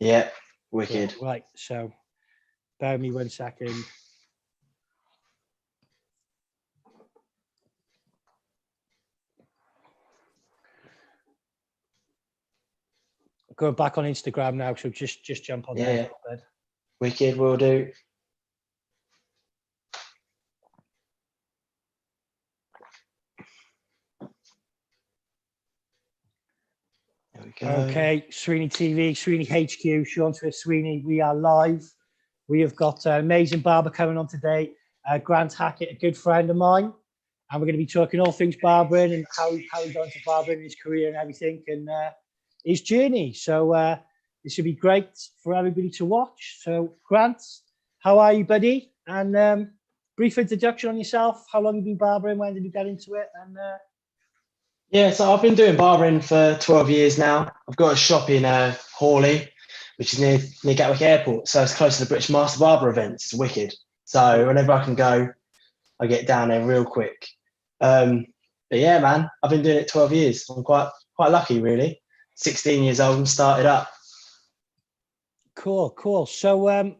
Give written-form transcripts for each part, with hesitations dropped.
Yeah, wicked. Right, so bear with me 1 second. Go back on Instagram now, so just jump on there a little bit. Wicked, will do. There we go. Okay, SweeneyTV, Sweeney HQ, Sean Smith Sweeney. We are live. We have got an amazing barber coming on today, Grant Hackett, a good friend of mine, and we're going to be talking all things barbering and how he got into barbering, his career and everything, and his journey. So this should be great for everybody to watch. So Grant, how are you, buddy? And brief introduction on yourself. How long have you been barbering? When did you get into it? And yeah, so I've been doing barbering for 12 years now. I've got a shop in Hawley, which is near Gatwick Airport. So it's close to the British Master Barber events. It's wicked. So whenever I can go, I get down there real quick. But yeah, man, I've been doing it 12 years. I'm quite lucky, really. 16 years old and started up. Cool. So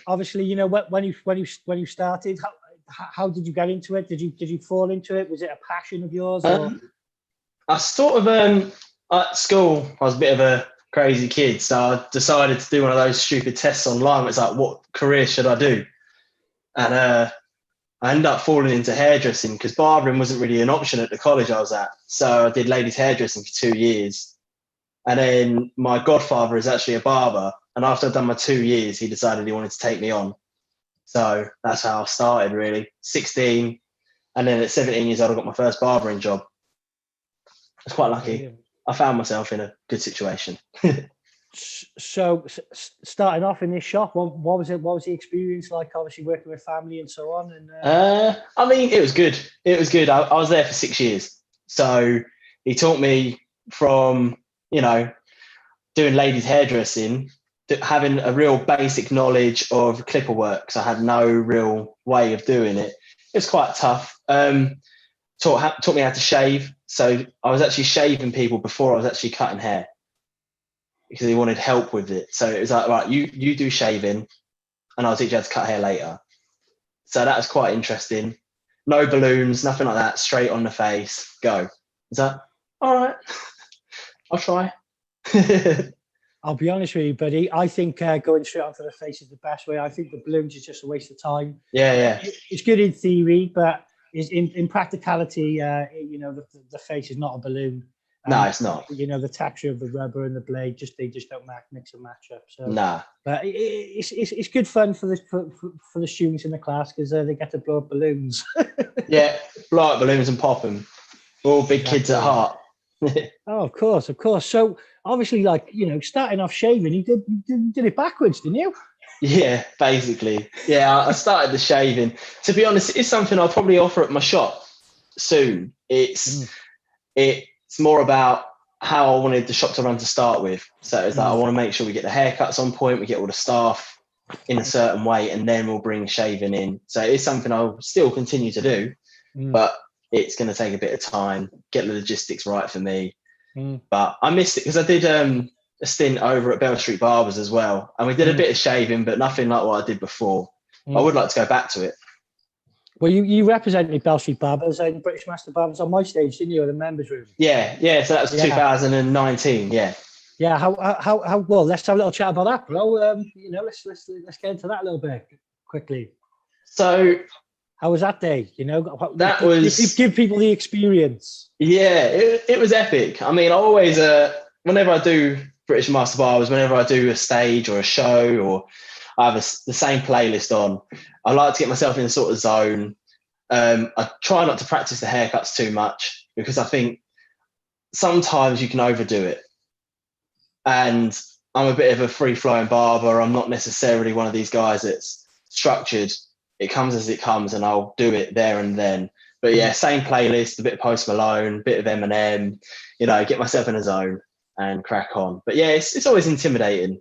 obviously, you know, when you started, how did you get into it? Did you fall into it? Was it a passion of yours? Or? I sort of at school, I was a bit of a crazy kid, so I decided to do one of those stupid tests online. Where it's like, what career should I do? And I ended up falling into hairdressing because barbering wasn't really an option at the college I was at. So I did ladies hairdressing for 2 years. And then my godfather is actually a barber. And after I'd done my 2 years, he decided he wanted to take me on. So that's how I started, really. 16. And then at 17 years old, I got my first barbering job. I was quite lucky. Brilliant. I found myself in a good situation. So starting off in this shop, what was it? What was the experience like? Obviously working with family and so on. And I mean, it was good. It was good. I was there for 6 years. So he taught me from, you know, doing ladies hairdressing, having a real basic knowledge of clipper work. So I had no real way of doing it. It was quite tough. Taught me how to shave. So I was actually shaving people before I was actually cutting hair because he wanted help with it. So it was like, right, you do shaving and I'll teach you how to cut hair later. So that was quite interesting. No balloons, nothing like that. Straight on the face. Go. Is that all right? I'll try. I'll be honest with you, buddy. I think going straight onto the face is the best way. I think the balloons is just a waste of time. Yeah. It's good in theory, but in practicality, you know, the face is not a balloon. No, it's not. You know, the texture of the rubber and the blade they just don't mix and match up. So, nah. But it's good fun for the students in the class because they get to blow up balloons. Yeah, blow up balloons and pop them. We're all big kids at heart. Oh, of course. So obviously, like, you know, starting off shaving, you did it backwards, didn't you? Yeah, basically. Yeah, I started the shaving. To be honest, it's something I'll probably offer at my shop soon. It's more about how I wanted the shop to run to start with. So it's like I want to make sure we get the haircuts on point, we get all the staff in a certain way, and then we'll bring shaving in. So it's something I'll still continue to do, but it's going to take a bit of time, get the logistics right for me. But I missed it because I did a stint over at Bell Street Barbers as well. And we did a bit of shaving, but nothing like what I did before. I would like to go back to it. Well, you represented Bell Street Barbers and British Master Barbers on my stage, didn't you, in the members' room? Yeah. So that was 2019. Yeah. Yeah. How well? Let's have a little chat about that, bro. You know, let's get into that a little bit quickly. So, how was that day? You know, that was give people the experience. Yeah, it was epic. I mean, I always whenever I do British Master Barbers, whenever I do a stage or a show, or I have the same playlist on, I like to get myself in a sort of zone. I try not to practice the haircuts too much because I think sometimes you can overdo it. And I'm a bit of a free-flowing barber. I'm not necessarily one of these guys that's structured. It comes as it comes, and I'll do it there and then. But yeah, same playlist, a bit of Post Malone, a bit of Eminem, you know, get myself in a zone and crack on. But yeah, it's always intimidating.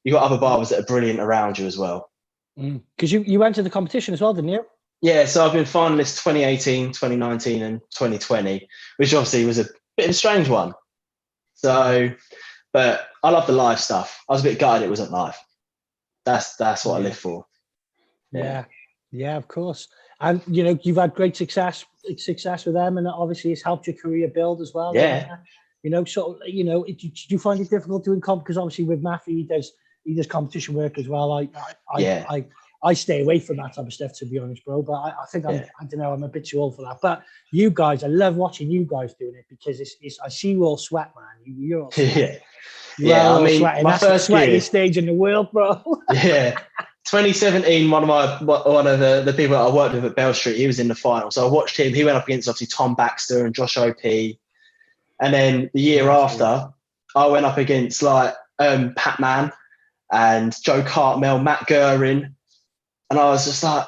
You've got other barbers that are brilliant around you as well. Because you went to the competition as well, didn't you? Yeah, so I've been finalist 2018, 2019 and 2020, which obviously was a bit of a strange one. So But I love the live stuff. I was a bit gutted it wasn't live. That's what I live for. Yeah, of course. And you've had great success with them, and obviously it's helped your career build as well. Yeah. Do you find it difficult doing comp? Because obviously with Matthew, he does competition work as well. I stay away from that type of stuff, to be honest, bro. But I think I don't know, I'm a bit too old for that. But you guys, I love watching you guys doing it, because it's I see you all sweat, man. You're all sweating. I mean, sweating. my That's first the sweatiest year, stage in the world, bro. 2017, one of the people that I worked with at Bell Street, he was in the final. So I watched him. He went up against obviously Tom Baxter and Josh O.P. And then the year after, I went up against like Pat Man and Joe Cartmel, Matt Guerin. And I was just like,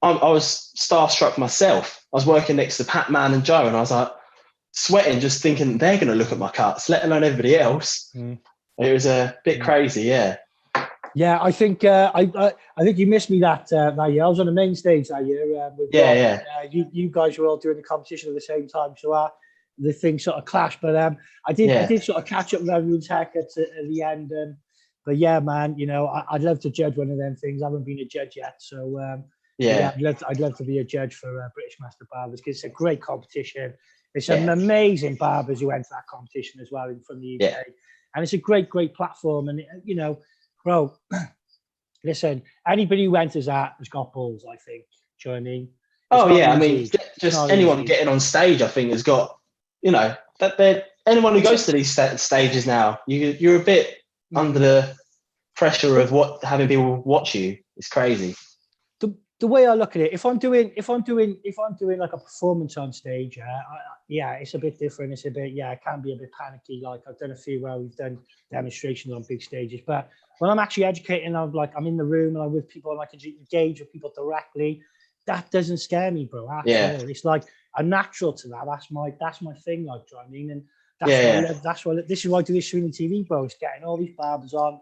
I was starstruck myself. I was working next to Pat Man and Joe, and I was like sweating, just thinking they're going to look at my cuts, let alone everybody else. It was a bit crazy, yeah. Yeah, I think I think you missed me that year. I was on the main stage that year. With Rob. You guys were all doing the competition at the same time, so the thing sort of clashed. But I did sort of catch up with everyone's haircuts at the end. But yeah, man, I'd love to judge one of them things. I haven't been a judge yet, so I'd love to be a judge for British Master Barbers, because it's a great competition. There's some amazing barbers who enter that competition as well from the UK, and it's a great platform. And bro, listen, anybody who enters that has got balls, I think. Do you know what I mean? I mean, just anyone getting on stage, I think, has got, anyone who goes to these stages now, you're a bit under the pressure of having people watch you. It's crazy. The way I look at it, if I'm doing like a performance on stage, it's a bit different. It's a bit, it can be a bit panicky. Like I've done a few where we've done demonstrations on big stages, but when I'm actually educating, I'm in the room and I'm with people and I can engage with people directly. That doesn't scare me, bro. All. It's like I'm natural to that. That's my thing. Like, do you know what I mean? And that's why this is why I do this SweeneyTV, bro. It's getting all these barbers on.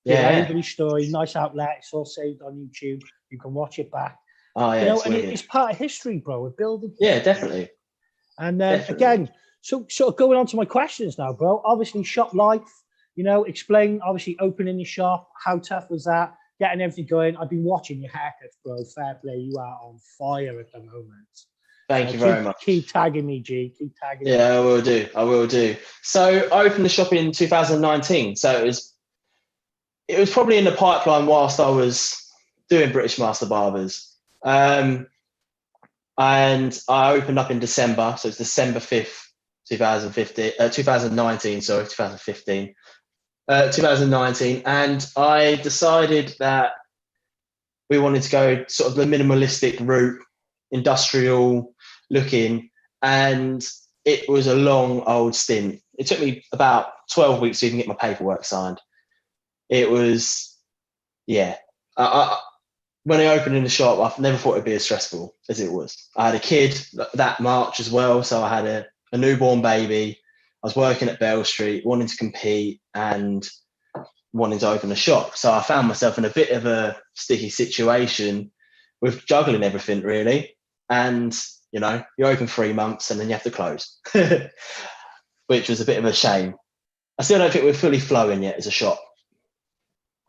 Everybody's story, nice outlet. It's all saved on YouTube. You can watch it back. And it's part of history, bro. We're building. Yeah, definitely. And again, so sort of going on to my questions now, bro. Obviously, shop life. Explain. Obviously, opening your shop. How tough was that? Getting everything going. I've been watching your haircuts, bro. Fair play. You are on fire at the moment. Thank you very much. Keep tagging me, G. Keep tagging me. Yeah, I will do. So I opened the shop in 2019. So it was probably in the pipeline whilst I was doing British Master Barbers. And I opened up in December. So it's December 5th, 2019. Sorry, 2015. 2019. And I decided that we wanted to go sort of the minimalistic route, industrial looking. And it was a long old stint. It took me about 12 weeks to even get my paperwork signed. It was, when I opened in the shop, I never thought it'd be as stressful as it was. I had a kid that March as well, so I had a newborn baby. I was working at Bell Street, wanting to compete and wanting to open a shop. So I found myself in a bit of a sticky situation with juggling everything, really. And, you open 3 months and then you have to close, which was a bit of a shame. I still don't think we're fully flowing yet as a shop.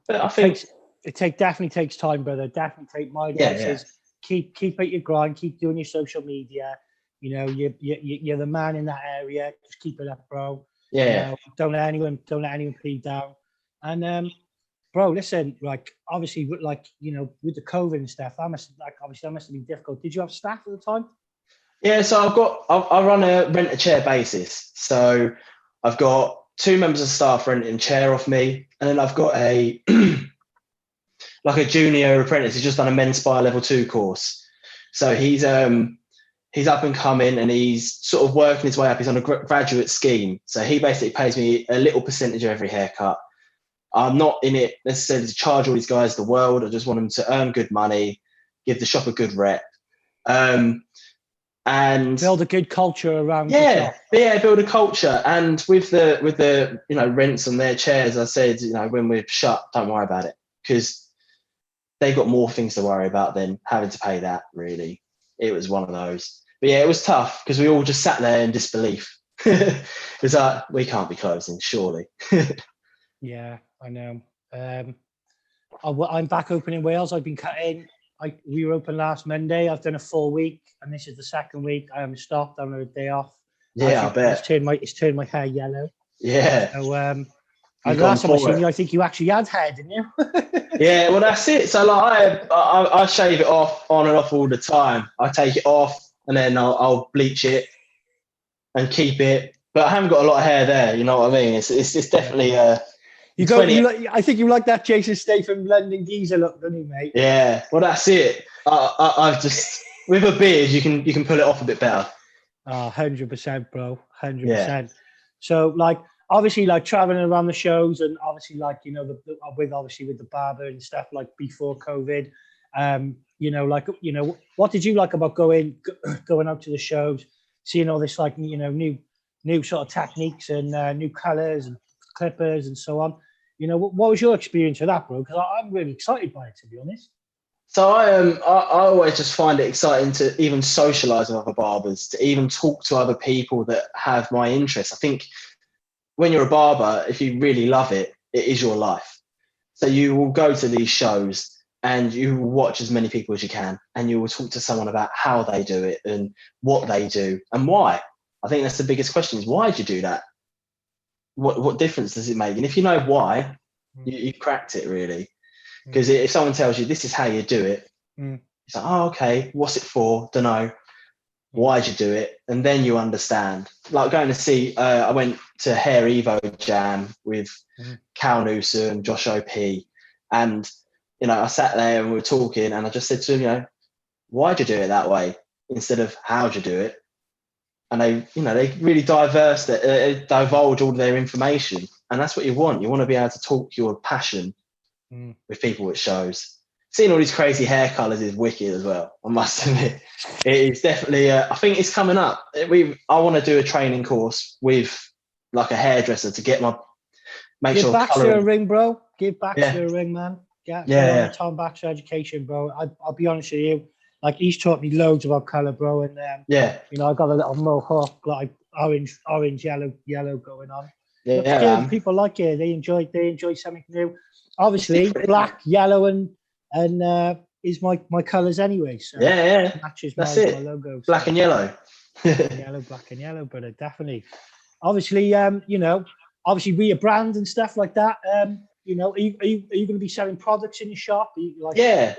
But I think it definitely takes time, brother. Definitely take my advice. Keep at your grind. Keep doing your social media. You're the man in that area. Just keep it up, bro. Don't let anyone put you down. And bro, listen, obviously, with the COVID and stuff, that must have been difficult. Did you have staff at the time? Yeah, so I run a rent a chair basis. So I've got 2 members of staff renting a chair off me, and then I've got a a junior apprentice. He's just done a men's spy level 2 course. So he's up and coming, and he's sort of working his way up. He's on a graduate scheme. So he basically pays me a little percentage of every haircut. I'm not in it necessarily to charge all these guys the world. I just want them to earn good money, give the shop a good rep. And build a good culture around the shop. Build a culture. And with the rents on their chairs, I said, when we're shut, don't worry about it, because they've got more things to worry about than having to pay that, really. It was one of those. But yeah, it was tough because we all just sat there in disbelief. It's like, we can't be closing, surely. Yeah, I know. I'm back open in Wales. I've been cutting. We were open last Monday. I've done a full week, and this is the second week. I haven't stopped. I'm on a day off. Yeah, I bet. It's turned my hair yellow. Yeah. So You've the gone last time I for seen it. you, I think you actually had hair, didn't you? Yeah, well, that's it. So like, I shave it off on and off all the time. I take it off and then I'll bleach it and keep it. But I haven't got a lot of hair there. You know what I mean? It's definitely You 20. I think you like that Jason Statham London geezer look, don't you, mate? Yeah. Well, that's it. I've just with a beard, you can pull it off a bit better. 100%, bro. Yeah. 100%. So like, obviously, like traveling around the shows, and obviously, like, you know, with the Barber and stuff, like before COVID. You know, like, you know, what did you like about going out to the shows, seeing all this, like, you know, new sort of techniques and new colors and clippers and so on? You know, what was your experience of that, bro? Because I'm really excited by it, to be honest. So I always just find it exciting to even socialize with other barbers, to even talk to other people that have my interests. I think when you're a barber, if you really love it, it is your life. So you will go to these shows and you will watch as many people as you can, and you will talk to someone about how they do it and what they do and why. I think that's the biggest question: is why do you do that? What difference does it make? And if you know why, you cracked it really. Because if someone tells you this is how you do it, it's like, oh, okay, what's it for? Don't know. Why'd you do it? And then you understand. Like going to see, I went to Hair Evo Jam with Cal Newsom, Josh O.P. And, you know, I sat there and we were talking and I just said to him, you know, why'd you do it that way instead of how'd you do it? And they, you know, they really divulge all their information. And that's what you want. You want to be able to talk your passion with people at shows. Seeing all these crazy hair colours is wicked as well, I must admit. It is definitely, I think it's coming up. I want to do a training course with like a hairdresser to get Give back to a ring, bro. Give back Yeah. to a ring, man. Get Yeah. Tom back to education, bro. I'll be honest with you. Like, he's taught me loads about colour, bro. And yeah, you know, I got a little mohawk, like orange, yellow going on. yeah, Looks good. People like it. They enjoy something new. Obviously, black, yellow, and is my colours anyway. So yeah. matches That's my it. logo. Black and yellow. Black and yellow, brother. Definitely. Obviously, you know, obviously we a brand and stuff like that. You know, are you going to be selling products in your shop? Like, yeah.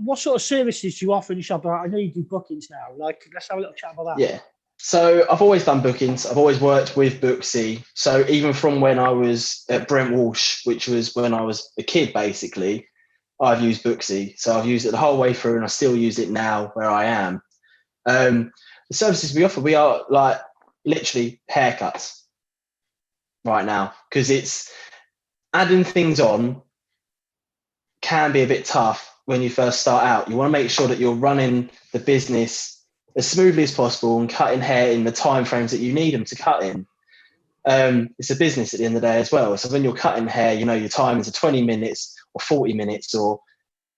What sort of services do you offer in your shop? I know you do bookings now. Like, let's have a little chat about that. Yeah. So I've always done bookings. I've always worked with Booksy. So even from when I was at Brent Walsh, which was when I was a kid, basically, I've used Booksy. So I've used it the whole way through, and I still use it now where I am. The services we offer, we are like literally haircuts right now, because it's adding things on can be a bit tough when you first start out. You want to make sure that you're running the business as smoothly as possible and cutting hair in the time frames that you need them to cut in. It's a business at the end of the day as well. So when you're cutting hair, you know, your time is 20 minutes or 40 minutes or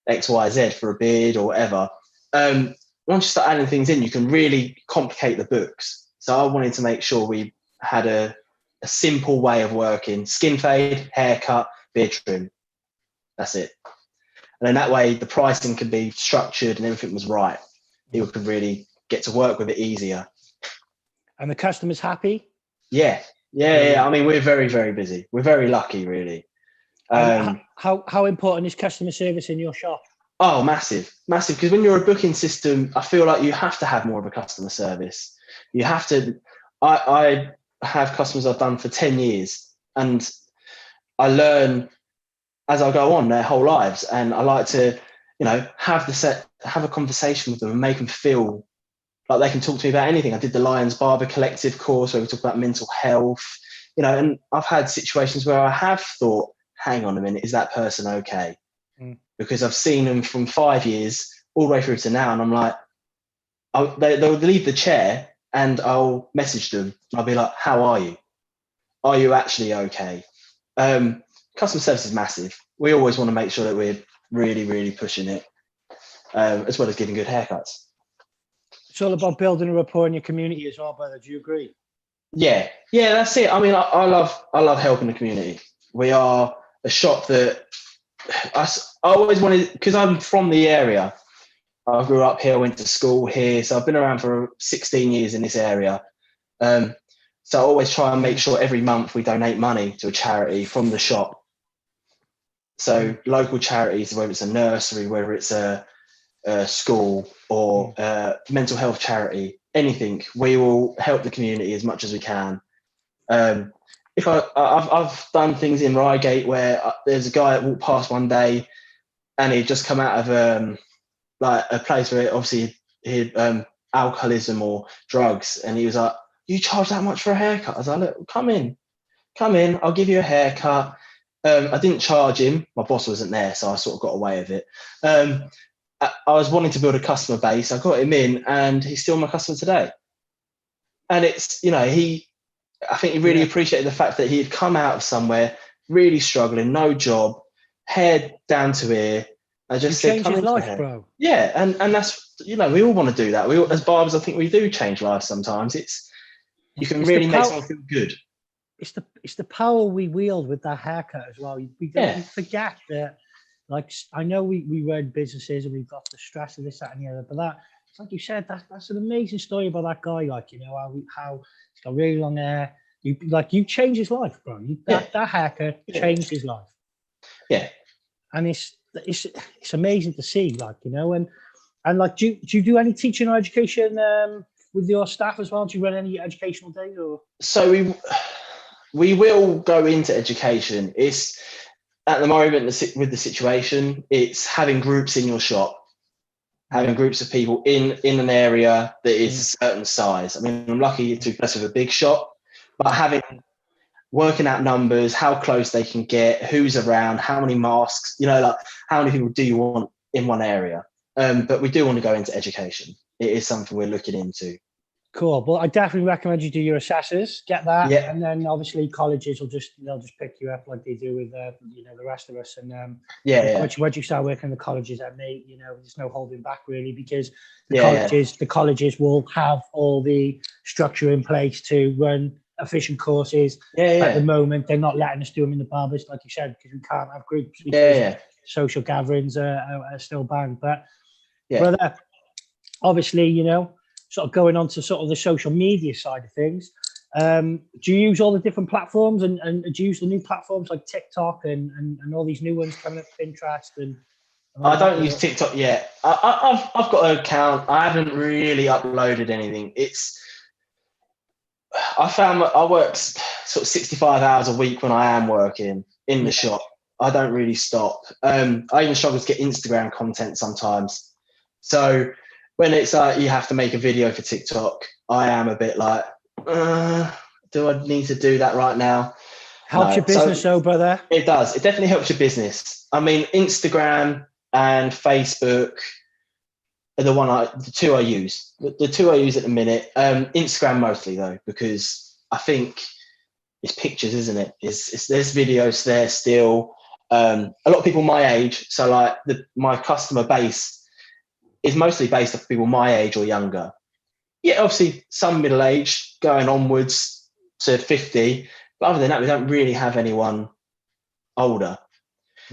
XYZ for a beard or whatever. Once you start adding things in, you can really complicate the books. So I wanted to make sure we had a simple way of working: skin fade, haircut, beard trim. That's it. And then that way the pricing could be structured and everything was right. People could really get to work with it easier. And the customer's happy? Yeah. I mean, we're very, very busy. We're very lucky, really. How important is customer service in your shop? Oh, massive. Because when you're a booking system, I feel like you have to have more of a customer service. You have to. I have customers I've done for 10 years, and I learn as I go on their whole lives. And I like to, you know, have a conversation with them and make them feel like they can talk to me about anything. I did the Lions Barber Collective course where we talk about mental health, you know, and I've had situations where I have thought, hang on a minute, is that person okay? Because I've seen them from 5 years all the way through to now. And I'm like, they'll leave the chair and I'll message them. I'll be like, how are you? Are you actually okay? Customer service is massive. We always want to make sure that we're really, really pushing it, as well as giving good haircuts. It's all about building a rapport in your community as well, brother. Do you agree? Yeah, yeah, that's it. I mean, I love helping the community. We are a shop that I always wanted, because I'm from the area. I grew up here, went to school here, so I've been around for 16 years in this area. Um, so I always try and make sure every month we donate money to a charity from the shop. So local charities, whether it's a nursery, whether it's a school or mental health charity, anything, we will help the community as much as we can. If I've done things in Reigate where there's a guy that walked past one day and he'd just come out of like a place where obviously he had alcoholism or drugs, and he was like, "You charge that much for a haircut?" I was like, "Look, come in, I'll give you a haircut." I didn't charge him. My boss wasn't there, so I sort of got away with it. I was wanting to build a customer base. I got him in, and he's still my customer today. And it's, I think he really appreciated the fact that he had come out of somewhere really struggling, no job, hair down to ear. I just said, "Come his into life, hair." bro. Yeah, and that's, we all want to do that. We all, as barbers, I think we do change lives sometimes. You can really make someone feel good. It's the power we wield with that haircut as well. We forget that. Like, I know we run businesses and we've got the stress of this, that, and the other, but that, it's like you said, that's an amazing story about that guy. Like, how he's got really long hair. You changed his life, bro. That haircut changed his life. Yeah, and it's amazing to see. Like, and like, do you do any teaching or education with your staff as well? Do you run any educational days or? So we will go into education. It's at the moment with the situation, it's having groups in your shop, having groups of people in an area that is a certain size. I mean, I'm lucky to be blessed with a big shop, but working out numbers, how close they can get, who's around, how many masks, like how many people do you want in one area? But we do want to go into education. It is something we're looking into. Cool. Well, I definitely recommend you do your assessors, get that, and then obviously colleges they'll just pick you up like they do with the rest of us. And once you start working in the colleges, there's no holding back really, because the colleges will have all the structure in place to run efficient courses. At the moment, they're not letting us do them in the barbers, like you said, because we can't have groups. Social gatherings are still banned. But brother, obviously, sort of going on to sort of the social media side of things, do you use all the different platforms and do you use the new platforms like TikTok and all these new ones coming up, Pinterest and I don't use TikTok yet. I've got an account. I haven't really uploaded anything. I found I work sort of 65 hours a week when I am working in the shop. I don't really stop. I even struggle to get Instagram content sometimes. So when it's like you have to make a video for TikTok, I am a bit like, do I need to do that right now? Helps your business, though, brother. It does. It definitely helps your business. I mean, Instagram and Facebook are the two I use. The two I use at the minute. Instagram mostly though, because I think it's pictures, isn't it? There's videos there still. A lot of people my age, so like my customer base is mostly based off people my age or younger. Yeah, obviously some middle-aged going onwards to 50, but other than that, we don't really have anyone older.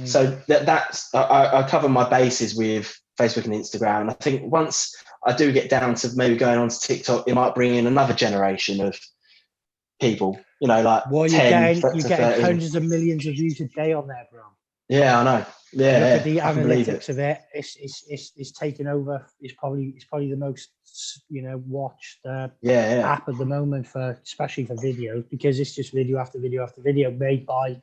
So that's I cover my bases with Facebook and Instagram. And I think once I do get down to maybe going on to TikTok, it might bring in another generation of people, like you're 10 getting hundreds of millions of views a day on there, bro. Yeah, I know. Yeah, look at the analytics of it. It's taken over. It's probably the most watched app at the moment especially for videos, because it's just video after video after video made by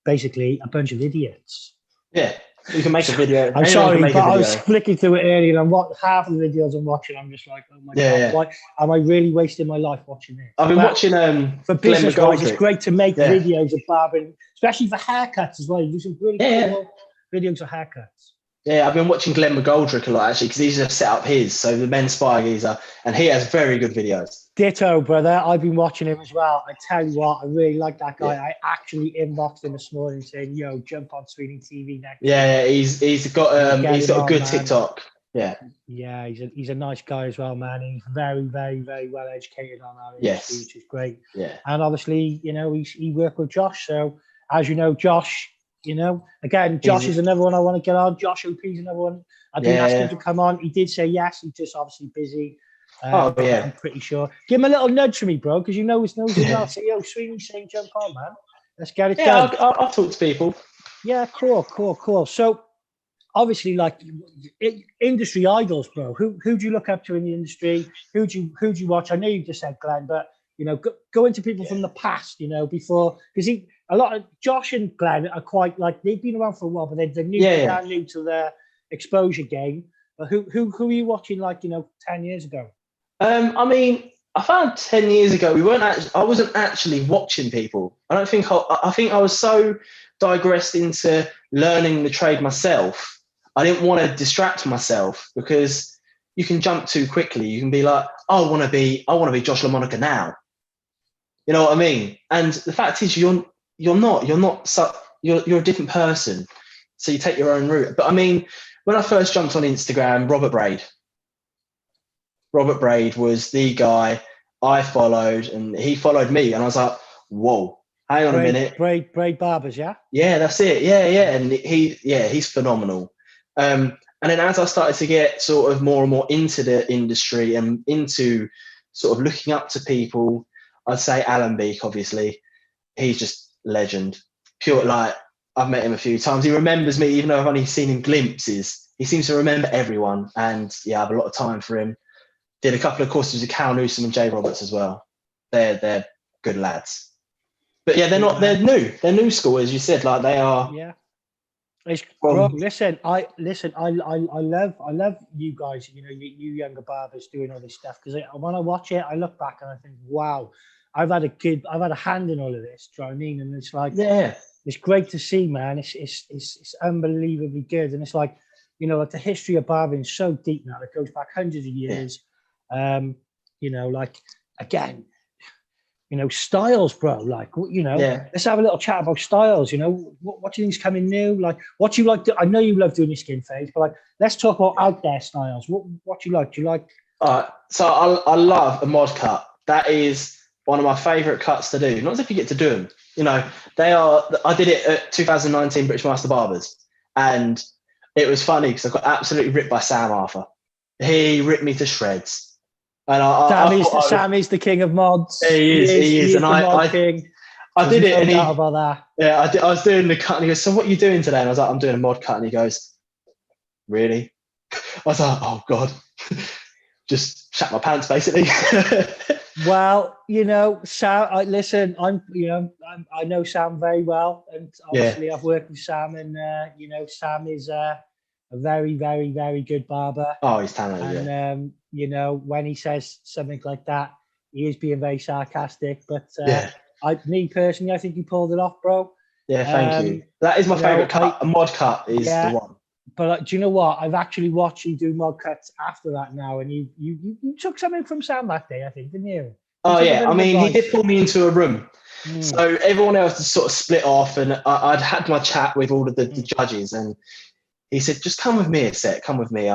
basically a bunch of idiots. Yeah, you can make a video. I'm sorry, but I was flicking through it earlier, and half of the videos I'm watching, I'm just like, oh my god, why am I really wasting my life watching this? I've been watching for business wise, it's great to make videos of barbering, especially for haircuts as well. You do some really cool videos of haircuts. Yeah, I've been watching Glenn McGoldrick a lot actually, because he's just set up so the men's spy geezer, and he has very good videos. Ditto, brother. I've been watching him as well. I tell you what, I really like that guy. I actually inboxed him this morning saying, "Yo, jump on SweeneyTV next." Yeah, he's got a good TikTok. Yeah, he's a nice guy as well, man. He's very, very, very well educated on our industry, which is great. Yeah. And obviously, you know, he worked with Josh. So as you know, Josh, you know, again, Josh is another one I want to get on. Josh OP's another one. I didn't ask him to come on. He did say yes. He's just obviously busy. I'm pretty sure. Give him a little nudge for me, bro, because you know his nose as well. Say, yo, Sweeney saying jump on, man. Let's get it done. I'll talk to people. Yeah, cool. So obviously, like industry idols, bro. Who do you look up to in the industry? Who do you watch? I know you just said Glenn, but you know, go into people from the past. You know, before, because a lot of Josh and Glenn are quite like they've been around for a while, but they're new. They're new to their exposure game. But who are you watching? Like, you know, 10 years ago. I mean, I found 10 years ago I wasn't actually watching people. I think I was so digressed into learning the trade myself. I didn't want to distract myself because you can jump too quickly. You can be like, I want to be Josh LaMonica now. You know what I mean? And the fact is, you're a different person. So you take your own route. But I mean, when I first jumped on Instagram, Robert Braid was the guy I followed, and he followed me, and I was like, whoa, hang on a minute. Braid Barbers, yeah? Yeah, that's it. Yeah. And he's phenomenal. And then as I started to get sort of more and more into the industry and into sort of looking up to people, I'd say Alan Beak, obviously. He's just legend. Pure, like, I've met him a few times. He remembers me, even though I've only seen him glimpses. He seems to remember everyone. And yeah, I have a lot of time for him. Did a couple of courses with Cal Newsom and Jay Roberts as well. They're good lads. But yeah, they're new. They're new school, as you said. Like, they are. Yeah. Bro, listen, I love you guys, you know, you younger barbers doing all this stuff, because when I watch it, I look back and I think, wow, I've had a hand in all of this. Do you know what I mean? And it's like, it's great to see, man. It's unbelievably good. And it's like, you know, like the history of barbering is so deep now. It goes back hundreds of years. You know, like, again, you know, styles, bro. Like, you know, let's have a little chat about styles. You know, what do you think's coming new? Like, what do you like? I know you love doing your skin fades, but like, let's talk about out there styles. What do you like? Do you like? So I love a mod cut. That is one of my favourite cuts to do. Not as if you get to do them. You know, they are. I did it at 2019 British Master Barbers, and it was funny because I got absolutely ripped by Sam Arthur. He ripped me to shreds. And Sam is the king of mods. He is. And I did it. And about that. Yeah, I was doing the cut, and he goes, "So what are you doing today?" And I was like, "I'm doing a mod cut." And he goes, "Really?" I was like, "Oh God." Just shat my pants, basically. Well, you know, Sam. I know Sam very well, and obviously I've worked with Sam, and you know, Sam is a very, very, very good barber. Oh, he's talented. And you know, when he says something like that, he is being very sarcastic. But me personally, I think you pulled it off, bro. Yeah, thank you. That is my favourite cut. A mod cut is the one. But do you know what? I've actually watched you do mod cuts after that now, and you took something from Sam that day, I think, didn't you? Oh yeah, I mean, he did pull me into a room, so everyone else was sort of split off, and I'd had my chat with all of the judges, and he said, "Just come with me a sec. Come with me."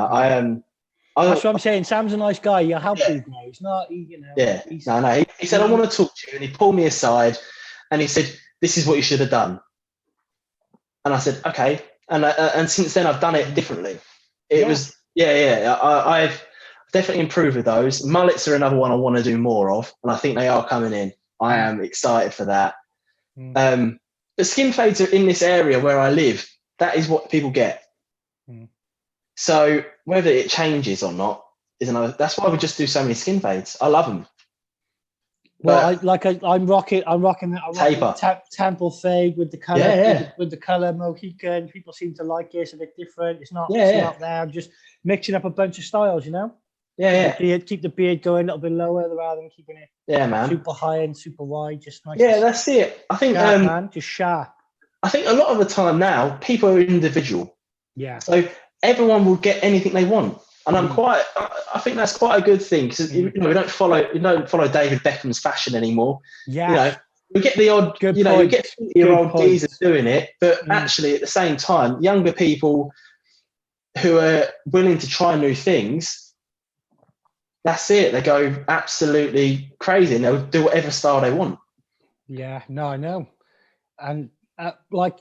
That's what I'm saying. Sam's a nice guy. He'll help you, bro. He's not, you know. Yeah. No. He said, "I want to talk to you," and he pulled me aside, and he said, "This is what you should have done." And I said, "Okay." And since then, I've done it differently. I've definitely improved with those. Mullets are another one I want to do more of, and I think they are coming in. I am excited for that. The skin fades are in this area where I live. That is what people get. So whether it changes or not is another. That's why we just do so many skin fades. I love them. Well, I'm rocking that temple fade with the color with the color Mohican. People seem to like it. It's a bit different. It's not there. I'm just mixing up a bunch of styles, you know. Keep the beard going a little bit lower rather than keeping it super high and super wide. Just nice. Yeah, that's it. I think sharp, man, just sharp. I think a lot of the time now people are individual. Yeah. So everyone will get anything they want. And I think that's quite a good thing, because you know, we don't follow David Beckham's fashion anymore. Yeah, you know, we get the odd, we get 50-year-old geezers doing it, but actually at the same time, younger people, who are willing to try new things, that's it. They go absolutely crazy and they'll do whatever style they want. Yeah, no, I know. And like,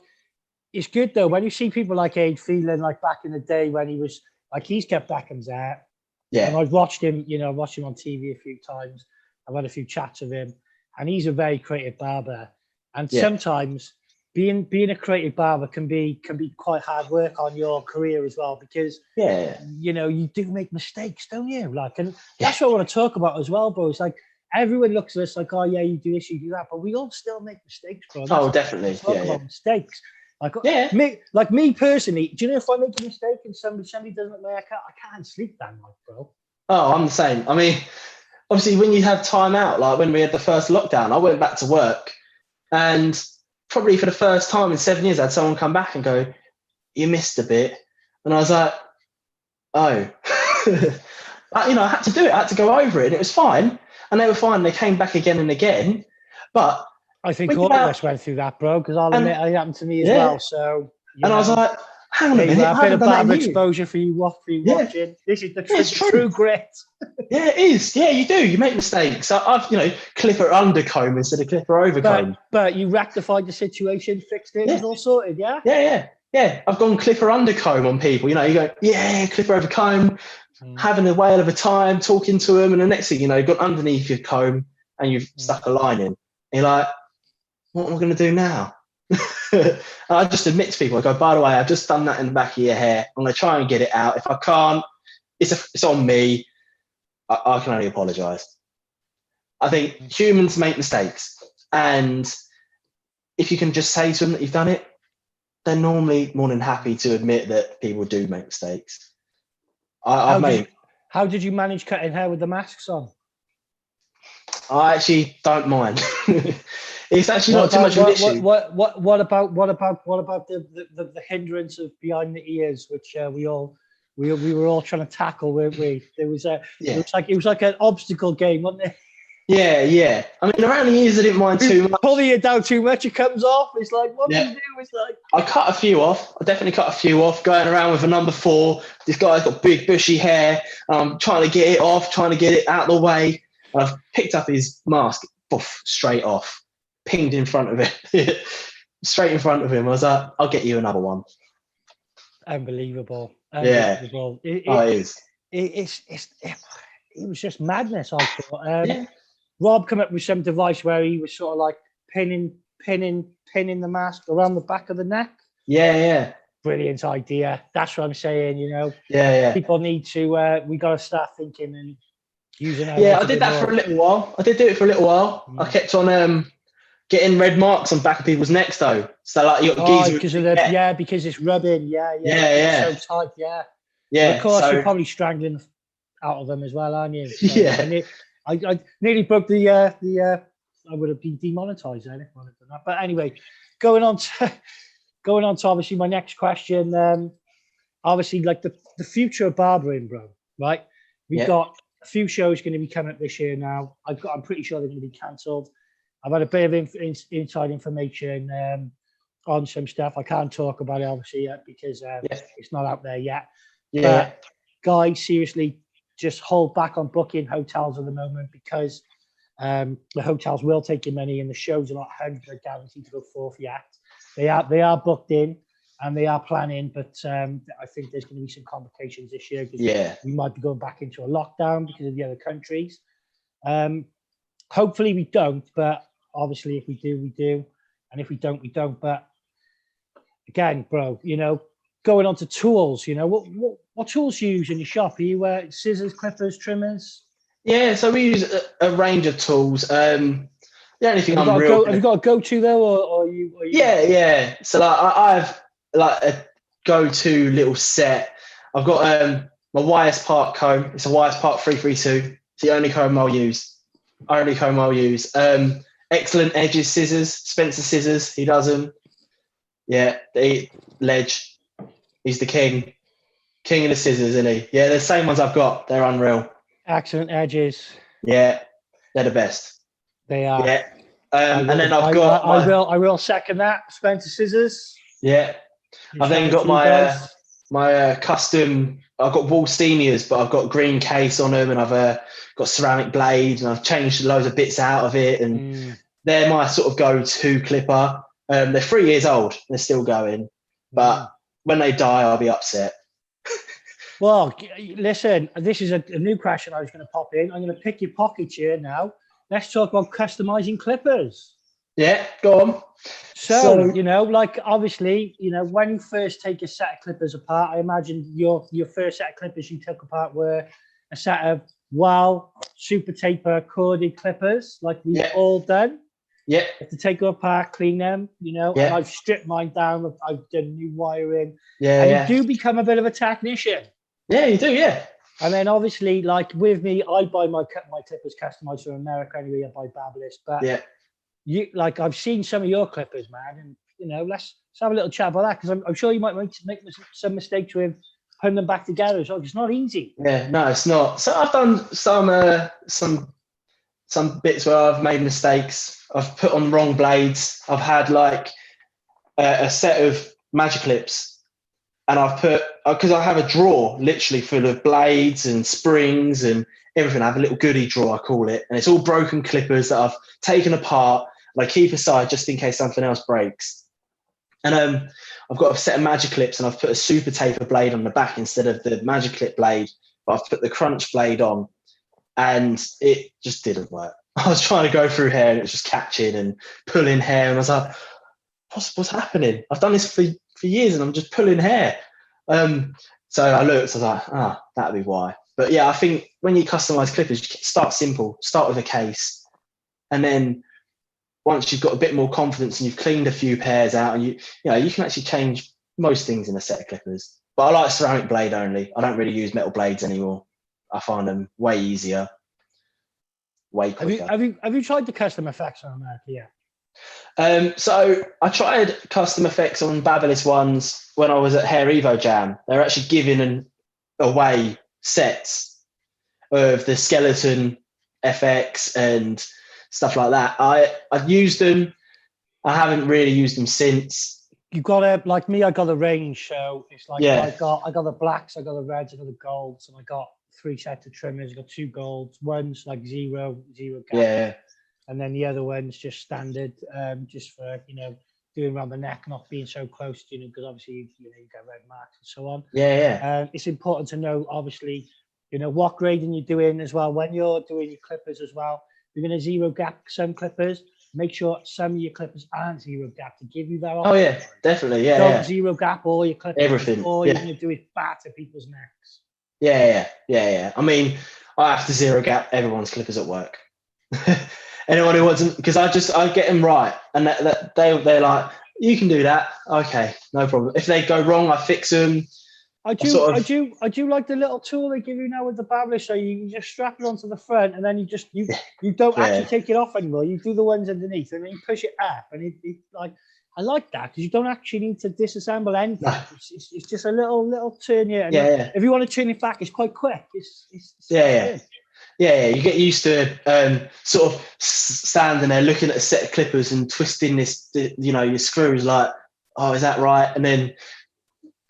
it's good though when you see people like Ade Phelan, like back in the day when he was like, he's kept Beckham's hair. Yeah. And I've watched him, you know, I've watched him on TV a few times. I've had a few chats with him, and he's a very creative barber. And sometimes being a creative barber can be quite hard work on your career as well, because you know, you do make mistakes, don't you? Like, and that's what I want to talk about as well, bro. It's like everyone looks at us like, oh yeah, you do this, you do that, but we all still make mistakes, bro. Oh, definitely. Talk about mistakes. Like me personally, do you know, if I make a mistake and somebody doesn't like my haircut, I can't sleep that night, bro. Oh, I'm the same. I mean, obviously when you have time out, like when we had the first lockdown, I went back to work, and probably for the first time in 7 years, I had someone come back and go, you missed a bit. And I was like, oh, you know, I had to do it. I had to go over it, and it was fine. And they were fine. They came back again and again. But I think all of us went through that, bro, because I'll admit it happened to me as well. So, and I was like, hang on a minute. A bit of barber exposure for you watching. This is the true grit. Yeah, it is. Yeah, you do. You make mistakes. I've, you know, clipper undercomb instead of clipper overcomb. But you rectified the situation, fixed it, it was all sorted, yeah? Yeah. I've gone clipper undercomb on people. You know, you go, yeah, clipper overcomb, having a whale of a time, talking to them, and the next thing you know, you've got underneath your comb and you've stuck a line in. And you're like, what am I going to do now? I just admit to people, I go, by the way, I've just done that in the back of your hair. I'm going to try and get it out. If I can't, it's on me. I can only apologise. I think humans make mistakes. And if you can just say to them that you've done it, they're normally more than happy to admit that people do make mistakes. How did you manage cutting hair with the masks on? I actually don't mind. It's actually not too much of an issue. What about the hindrance of behind the ears, which we were all trying to tackle, weren't we? It was like an obstacle game, wasn't it? Yeah. I mean, around the ears, I didn't mind too much. Pulling it down too much, it comes off. It's like, what do you do? It's like, I cut a few off. I definitely cut a few off. Going around with a number 4. This guy's got big bushy hair. I'm trying to get it off, trying to get it out of the way. And I've picked up his mask, straight off. Pinged in front of it, straight in front of him. I was like, I'll get you another one. Unbelievable. Yeah. It is. It was just madness, I thought. Rob came up with some device where he was sort of like pinning the mask around the back of the neck. Yeah. Brilliant idea. That's what I'm saying, you know. Yeah. People need to, we got to start thinking and using it. Yeah, I did that for a little while. I did do it for a little while. I kept on getting red marks on back of people's necks though. So like you got geezer because it's rubbing. Yeah. It's so tight. Yeah. But of course, you're probably strangling out of them as well, aren't you? So, I nearly broke the. I would have been demonetized then if I had done that. But anyway, going on to obviously my next question. Obviously, like the future of barbering, bro. Right? We've got a few shows going to be coming up this year now. I'm pretty sure they're going to be cancelled. I've had a bit of inside information on some stuff. I can't talk about it obviously yet because it's not out there yet. But guys, seriously, just hold back on booking hotels at the moment because the hotels will take your money and the shows are not 100% guaranteed to go forth yet. They are booked in and they are planning, but I think there's going to be some complications this year because we might be going back into a lockdown because of the other countries. Hopefully we don't, but obviously if we do, we do. And if we don't, we don't. But again, bro, you know, going on to tools, you know, what tools do you use in your shop? Are you scissors, clippers, trimmers? Yeah, so we use a range of tools. The only thing have you got a go-to though, or you? Yeah. So like I have like a go-to little set. I've got my YS Park comb. It's a YS Park 332. It's the only comb I'll use. Excellent edges scissors. Spencer scissors. He does them. Yeah, Ledge. He's the king of the scissors, isn't he? Yeah, the same ones I've got. They're unreal. Excellent edges. Yeah, they're the best. They are. Yeah. And then I've got I will second that. Spencer scissors. Yeah. I've then got my my custom. I've got wall seniors, but I've got green case on them, and I've got ceramic blade, and I've changed loads of bits out of it, and they're my sort of go-to clipper. They're 3 years old. They're still going, but when they die, I'll be upset. Well, listen, this is a new question I was going to pop in. I'm going to pick your pocket here now. Let's talk about customizing clippers. Yeah, go on. So, you know, like obviously, you know, when you first take a set of clippers apart, I imagine your first set of clippers you took apart were a set of super taper corded clippers, like we've all done. Yeah. You have to take them apart, clean them, you know, and I've stripped mine down. I've done new wiring. And you do become a bit of a technician. Yeah, you do, yeah. And then obviously, like with me, I buy my clippers customized from America anyway. I buy Barber, but you like I've seen some of your clippers, man, and you know, let's have a little chat about that because I'm sure you might make some mistakes with putting them back together as well. It's not easy. Yeah, no, it's not. So I've done some bits where I've made mistakes. I've put on the wrong blades. I've had like a set of magic clips. And I've put, because I have a drawer literally full of blades and springs and everything. I have a little goodie drawer, I call it. And it's all broken clippers that I've taken apart and I keep aside just in case something else breaks. And I've got a set of magic clips and I've put a super taper blade on the back instead of the magic clip blade. But I've put the crunch blade on and it just didn't work. I was trying to go through hair and it was just catching and pulling hair. And I was like, what's happening? I've done this for years and I'm just pulling hair. So I looked, I was like, that'd be why. But yeah, I think when you customize clippers, you start simple, start with a case. And then once you've got a bit more confidence and you've cleaned a few pairs out and you can actually change most things in a set of clippers. But I like ceramic blade only. I don't really use metal blades anymore. I find them way easier, way quicker. Have you tried the custom effects on America yet? So I tried custom effects on Babyliss ones when I was at Hair Evo Jam. They're actually giving away sets of the skeleton FX and stuff like that. I've used them. I haven't really used them since. You got like me, I got a range, so it's like I got the blacks, I got the reds, I got the golds, and I got 3 sets of trimmers. I got 2 golds, one's like zero gap. Yeah. And then the other one's just standard, just for, doing around the neck, not being so close, because obviously, you get red marks and so on. Yeah. It's important to know, obviously, what grading you're doing as well. When you're doing your clippers as well, you're going to zero gap some clippers. Make sure some of your clippers aren't zero gap to give you that option. Oh, yeah, definitely. Yeah. Don't zero gap all your clippers. Everything. All you're going to do is batter people's necks. Yeah. I mean, I have to zero gap everyone's clippers at work. Anyone who wants them, because I get them right, and they're like, you can do that. Okay, no problem. If they go wrong, I fix them. I do like the little tool they give you now with the Barber, so you just strap it onto the front, and then you don't actually take it off anymore. You do the ones underneath, and then you push it up, and it like I like that because you don't actually need to disassemble anything. No. It's just a little turn here. And if you want to turn it back, it's quite quick. It's good. Yeah, you get used to sort of standing there looking at a set of clippers and twisting your screws like, oh, is that right? And then,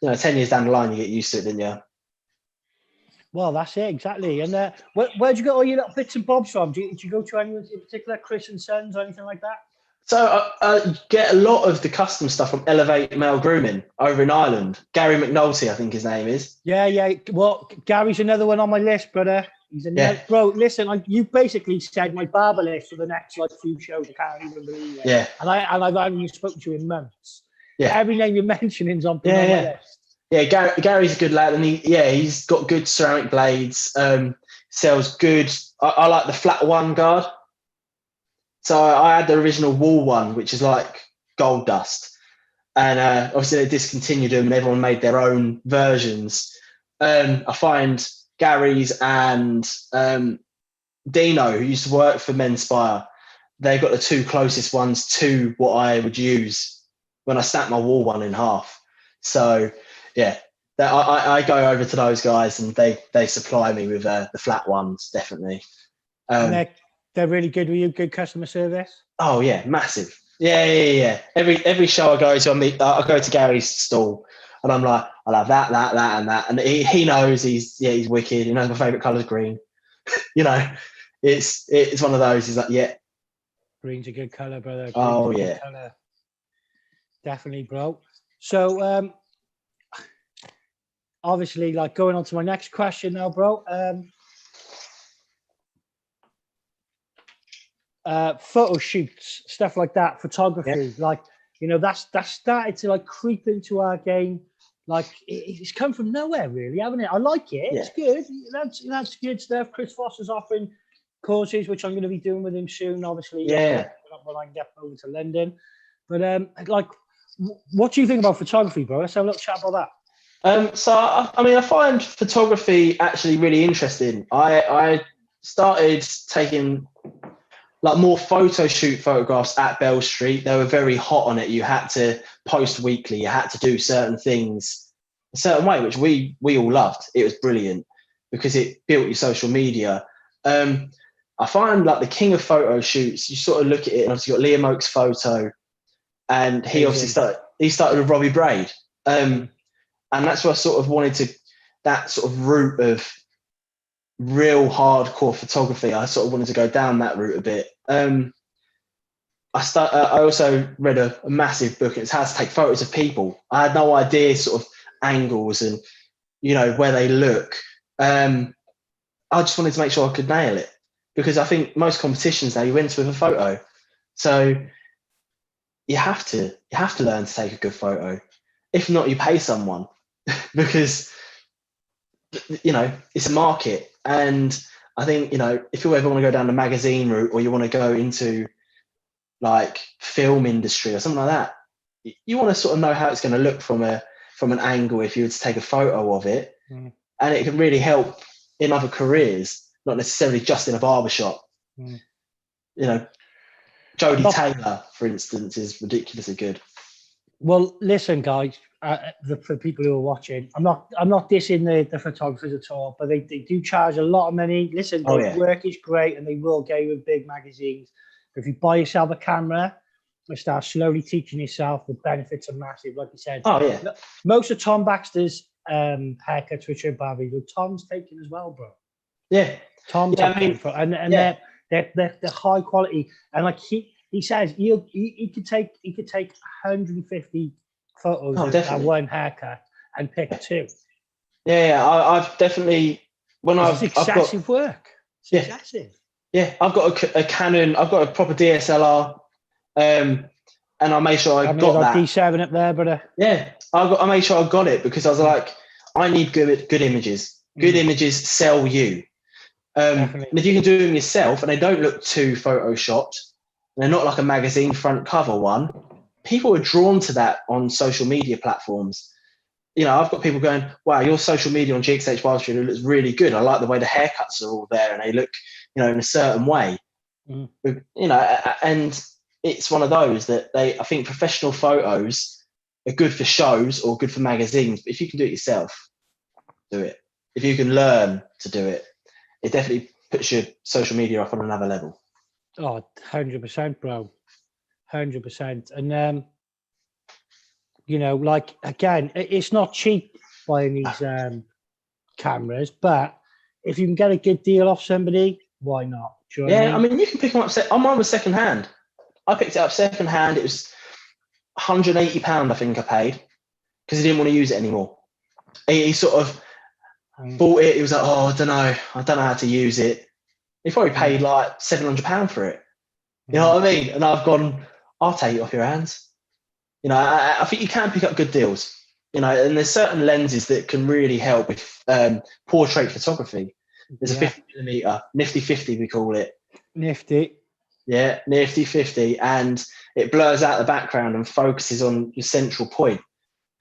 10 years down the line, you get used to it, didn't you? Well, that's it, exactly. And where'd you get all your little bits and bobs from? Did you go to anyone in particular, Chris and Sons or anything like that? So I get a lot of the custom stuff from Elevate Male Grooming over in Ireland. Gary McNulty, I think his name is. Yeah. Well, Gary's another one on my list, brother. He's bro. Listen, you basically said my Barber list for the next few shows. I can't even believe it. Yeah. And I've only spoken to you in months. Yeah. Every name you're mentioning is on my list. Yeah, Gary's a good lad, and he's got good ceramic blades. Sells good. I like the flat one guard. So I had the original wall one, which is like gold dust, and obviously they discontinued them, and everyone made their own versions. I find Gary's and Dino, who used to work for Menspire, they've got the 2 closest ones to what I would use when I snap my wall one in half. So yeah, I go over to those guys and they supply me with the flat ones, definitely. And they're really good with you, good customer service? Oh yeah, massive. Yeah. Every show I go to, I go to Gary's stall. And I'm like, I love that, and that. And he knows he's wicked. He knows my favourite colour is green. You know, it's one of those. He's like, yeah. Green's a good colour, brother. Oh, yeah. Colour. Definitely, bro. So, obviously, like going on to my next question now, bro. Photo shoots, stuff like that, photography, like, you know, that's started to like creep into our game. Like it's come from nowhere, really, haven't it? I like it. It's good. That's good stuff. Chris Foster's offering courses, which I'm going to be doing with him soon, obviously. When I get over to London. But like, what do you think about photography, bro? Let's have a little chat about that. So I mean, I find photography actually really interesting. I started taking like more photo shoot photographs at Bell Street. They were very hot on it. You had to post weekly. You had to do certain things a certain way, which we all loved. It was brilliant because it built your social media. I find like the king of photo shoots, you sort of look at it, and obviously you got Liam Oak's photo, and he obviously started with Robbie Braid. And that's what I sort of wanted to, that sort of route of real hardcore photography. I sort of wanted to go down that route a bit. I also read a massive book. It's how to take photos of people. I had no idea sort of angles and, you know, where they look. I just wanted to make sure I could nail it, because I think most competitions now you enter with a photo. So you have to learn to take a good photo. If not, you pay someone because, you know, it's a market. And I think, you know, if you ever want to go down the magazine route, or you want to go into like film industry or something like that, you want to sort of know how it's going to look from an angle if you were to take a photo of it. And it can really help in other careers, not necessarily just in a barbershop. You know, Jodie Taylor, for instance, is ridiculously good. Well, listen, guys, for people who are watching, I'm not dissing the photographers at all, but they do charge a lot of money. Listen, their work is great, and they will get you in big magazines. But if you buy yourself a camera and start slowly teaching yourself, the benefits are massive. Like you said, most of Tom Baxter's haircuts, which are Barber, Tom's taken as well, bro. Yeah, Tom. Yeah, I mean, and they're high quality, and like he says he could take 150 photos of that one haircut and pick two. Yeah, I've definitely it's excessive work. It's excessive. Yeah, I've got a Canon. I've got a proper DSLR, and I made sure I got that D7 up there, brother. Yeah, I made sure I got it because I was like, I need good images. Good images sell you. And if you can do them yourself, and they don't look too photoshopped, and they're not like a magazine front cover one, people are drawn to that on social media platforms. You know, I've got people going, wow, your social media on GXH Barber Street looks really good. I like the way the haircuts are all there and they look, you know, in a certain way. You know, and it's one of those that I think professional photos are good for shows or good for magazines. But if you can do it yourself, do it. If you can learn to do it, it definitely puts your social media up on another level. Oh, 100%, bro. 100%. And, you know, like, again, it's not cheap buying these cameras, but if you can get a good deal off somebody, why not? Do you know what I mean? You can pick them up. Mine was second hand. I picked it up second hand. It was £180, I think I paid, because he didn't want to use it anymore. He sort of bought it. He was like, oh, I don't know how to use it. He probably paid like £700 for it. You know what I mean? And I've gone, I'll take it off your hands. You know, I think you can pick up good deals. You know, and there's certain lenses that can really help with portrait photography. There's a 50mm, nifty 50 we call it. Nifty. Yeah, nifty 50, and it blurs out the background and focuses on your central point.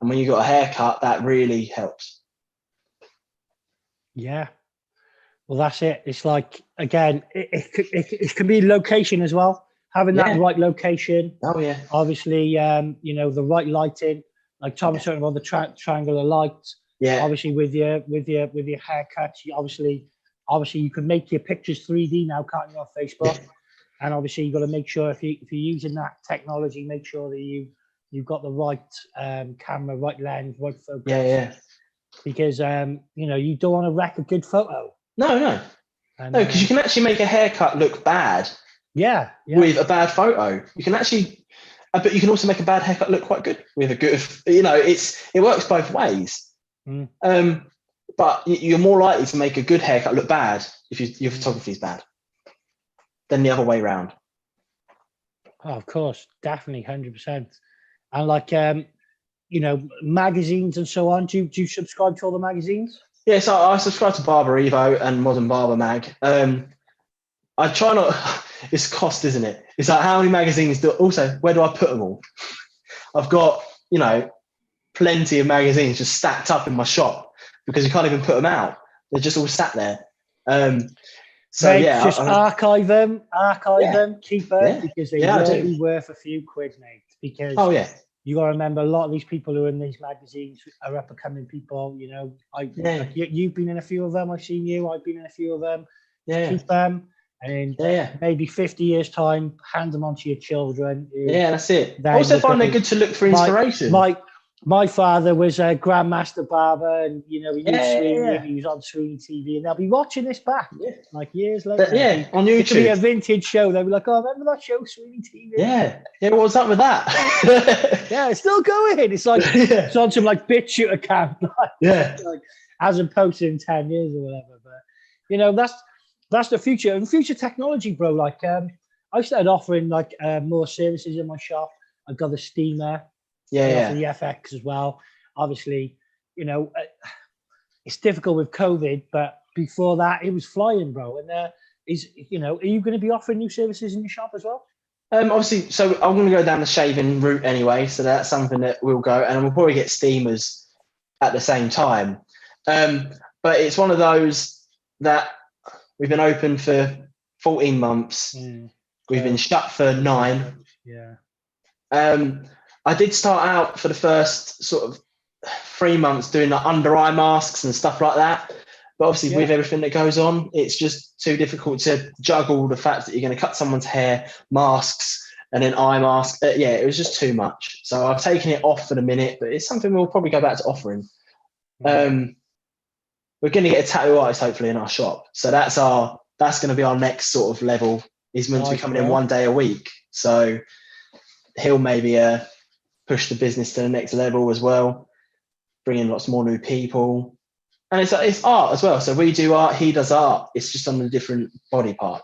And when you've got a haircut, that really helps. Yeah. Well, that's it. It's like, again, it can be location as well. Having that right location. Oh, yeah. Obviously, you know, the right lighting. Like Tom was talking about the triangular lights. Yeah. Obviously, with your haircuts, obviously you can make your pictures 3D now, can't you, on Facebook? And obviously, you've got to make sure if you're using that technology, make sure that you you've got the right camera, right lens, right focus. Yeah. Because you don't want to wreck a good photo. No, because you can actually make a haircut look bad. Yeah. With a bad photo, you can actually, but you can also make a bad haircut look quite good with a good. It works both ways. But you're more likely to make a good haircut look bad if your photography is bad than the other way around. Oh, of course, definitely, 100%. And like magazines and so on. Do you subscribe to all the magazines? Yeah, so I subscribe to Barber Evo and Modern Barber Mag. I try not. It's cost, isn't it? It's like how many magazines do. Also, where do I put them all? I've got plenty of magazines just stacked up in my shop because you can't even put them out. They're just all sat there. So mate, yeah, just archive them, keep them because they will be worth a few quid, mate. Because you got to remember, a lot of these people who are in these magazines are up and coming people. You've been in a few of them. I've seen you. I've been in a few of them. Keep them, and maybe 50 years time, hand them on to your children. That's it. I also find they're good to look for inspiration. My father was a grandmaster barber, and he knew Sweeney. He was on SweeneyTV, and they'll be watching this back like years later. On YouTube. It could be a vintage show. They'll be like, "Oh, remember that show, SweeneyTV?" Yeah. What's up with that? It's still going. It's like it's on some like BitChute account. Like hasn't posted in 10 years or whatever. But that's the future and future technology, bro. Like I started offering like more services in my shop. I've got the steamer. For the FX as well. Obviously, it's difficult with COVID, but before that, it was flying, bro. And are you going to be offering new services in your shop as well? Obviously, so I'm going to go down the shaving route anyway, so that's something that we'll go, and we'll probably get steamers at the same time. But it's one of those that we've been open for 14 months. We've been shut for 9. I did start out for the first sort of 3 months doing like under eye masks and stuff like that. But obviously with everything that goes on, it's just too difficult to juggle the fact that you're going to cut someone's hair, masks, and then eye mask. It was just too much. So I've taken it off for the minute, but it's something we'll probably go back to offering. We're going to get a tattoo artist hopefully in our shop. So that's going to be our next sort of level. He's meant to be coming in 1 day a week. So he'll maybe push the business to the next level as well, bring in lots more new people. And it's art as well. So we do art, he does art. It's just on a different body part.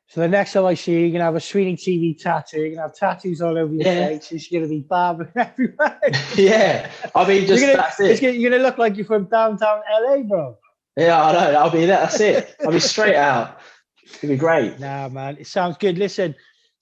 So the next time I see you, you're going to have a SweeneyTV tattoo. You're going to have tattoos all over your face. It's going to be barbering everywhere. I'll be just, that's it. You're going to look like you're from downtown LA, bro. Yeah, I know. I'll be there. That's it. I'll be straight out. It'll be great. Nah, man. It sounds good. Listen,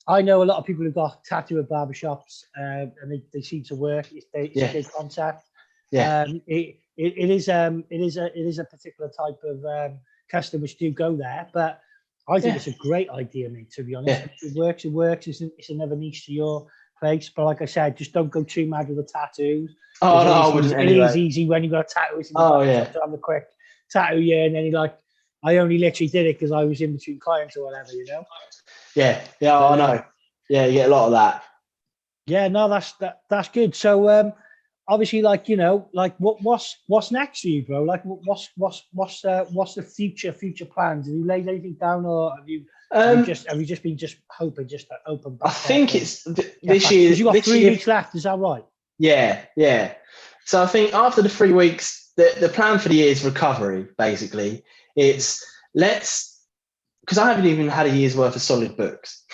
I know a lot of people who've got tattoo at barbershops, and they seem to work. It's a good concept. It is a particular type of customers do go there, but I think it's a great idea, mate. To be honest, it works. It's another niche to your place. But like I said, just don't go too mad with the tattoos. Oh no, I wouldn't. It is easy when you got a tattoo. To have a quick tattoo, and then you're like, I only literally did it because I was in between clients or whatever, Yeah, I know. Yeah, you get a lot of that. Yeah, no, that's good. So obviously, what's next for you, bro? Like, what's the future plans? Have you laid anything down, or have you just been hoping just to open back? I think it's this year. Because you got 3 weeks left. Is that right? Yeah. So I think after the 3 weeks, the plan for the year is recovery. Basically, it's because I haven't even had a year's worth of solid books.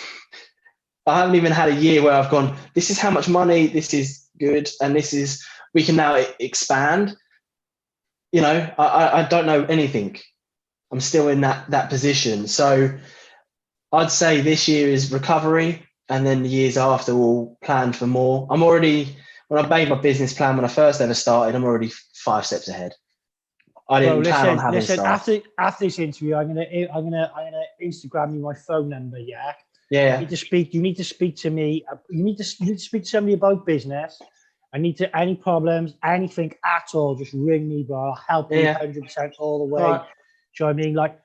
I haven't even had a year where I've gone, this is how much money, this is good, and we can now expand. I don't know anything. I'm still in that position. So I'd say this year is recovery, and then the years after we'll plan for more. I'm already, when I made my business plan when I first ever started, I'm already 5 steps ahead. I didn't plan on having staff. After this interview, I'm gonna Instagram you my phone number. Yeah. Yeah. You need to speak to me. You need to speak to somebody about business. Any problems, anything at all, just ring me, bro. I'll help you 100% all the way. Right. Do you know what I mean? Like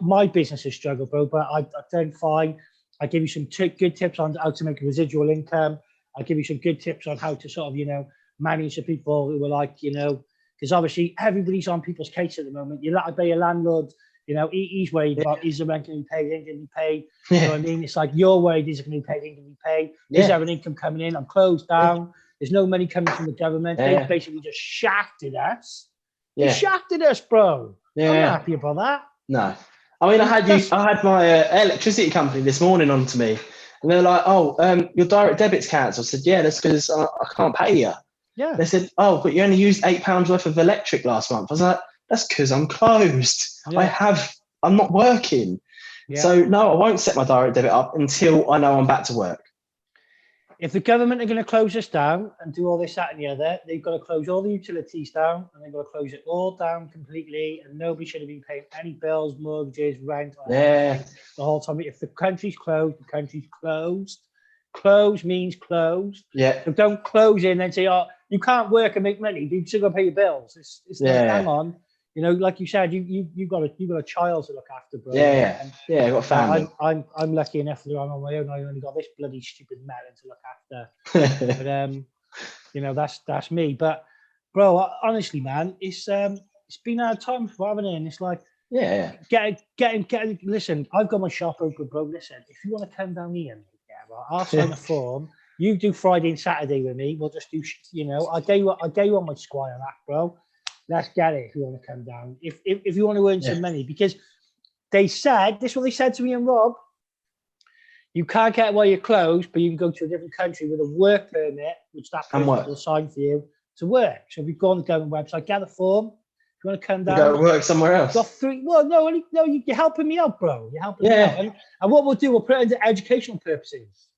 my business has struggled, bro, but I've done fine. I give you some good tips on how to make a residual income. I'll give you some good tips on how to sort of, manage the people who are like, because obviously everybody's on people's case at the moment. You like pay your landlord, he's worried about, is the rent going to be paid, ain't going to be paid. You know what I mean? It's like, you're worried, is it going to be paid, ain't going to be paid? Is there an income coming in? I'm closed down. There's no money coming from the government. They basically just shafted us. They shafted us, bro. I'm not happy about that. No. I mean, I had my electricity company this morning on to me, and they're like, "Oh, your direct debit's cancelled." I said, "Yeah, that's because I can't pay you." Yeah. They said, "Oh, but you only used £8 worth of electric last month." I was like, "That's because I'm closed. Yeah. I'm not working." Yeah. So no, I won't set my direct debit up until I know I'm back to work. If the government are going to close us down and do all this, that, and the other, they've got to close all the utilities down, and they've got to close it all down completely, and nobody should have been paying any bills, mortgages, rent, or anything the whole time. If the country's closed, the country's closed. Close means closed. Yeah. So don't close in and say, "Oh, you can't work and make money. You still got to pay your bills." It's like, hang on. Like you said, you've got a child to look after, bro. Yeah, I got a family. I'm lucky enough that I'm on my own. I only got this bloody stupid melon to look after. But that's me. But bro, honestly, man, it's been our time for having it. And it's like, get. Listen, I've got my shop open, bro. Listen, if you want to come down here, I'll sign a form. You do Friday and Saturday with me. We'll just do. I'll get you on my Squire app, bro. Let's get it if you want to come down. If you want to earn some money, because this is what they said to me and Rob. You can't get it while you're closed, but you can go to a different country with a work permit, which that person will sign for you to work. So if you go on the government website, get a form. If you want to come down, go work somewhere else. You're helping me out, bro. You're helping me out. And what we'll do, we'll put it into educational purposes.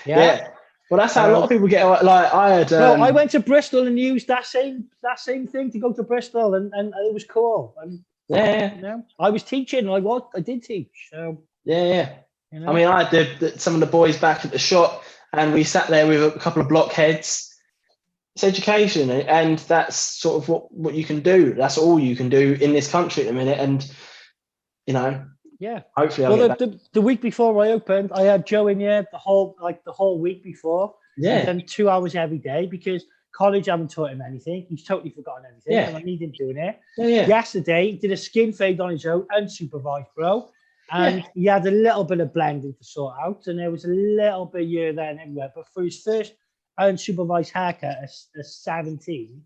Yeah. Well, that's how a lot of people get. Like I had. I went to Bristol and used that same thing to go to Bristol, and it was cool. And, I was teaching. I did teach. So I mean, I had some of the boys back at the shop, and we sat there with a couple of blockheads. It's education, and that's sort of what you can do. That's all you can do in this country at the minute, and hopefully the week before I opened, I had Joe in here the whole week before. Yeah. And then 2 hours every day, because college haven't taught him anything. He's totally forgotten everything. Yeah. And I need him doing it. Yeah. Yesterday, he did a skin fade on his own, unsupervised, bro. And he had a little bit of blending to sort out, and there was a little bit here, there, and everywhere. But for his first unsupervised haircut at 17.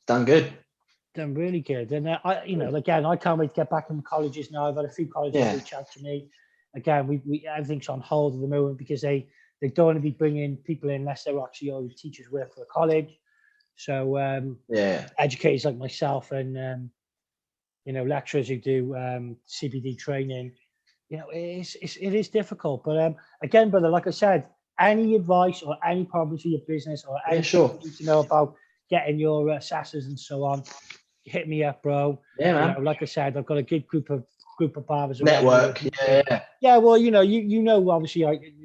Done good. Done really good. And again, I can't wait to get back in colleges now. I've had a few colleges reach out to me. Again, we everything's on hold at the moment because they don't want to be bringing people in unless they're actually all teachers work for a college. So educators like myself and lecturers who do CPD training, it is difficult. But again, brother, like I said, any advice or any problems with your business or anything you need to know about getting your assessors and so on, hit me up, bro. Yeah, man. Like I said, I've got a good group of barbers. Network. Yeah. Well, obviously,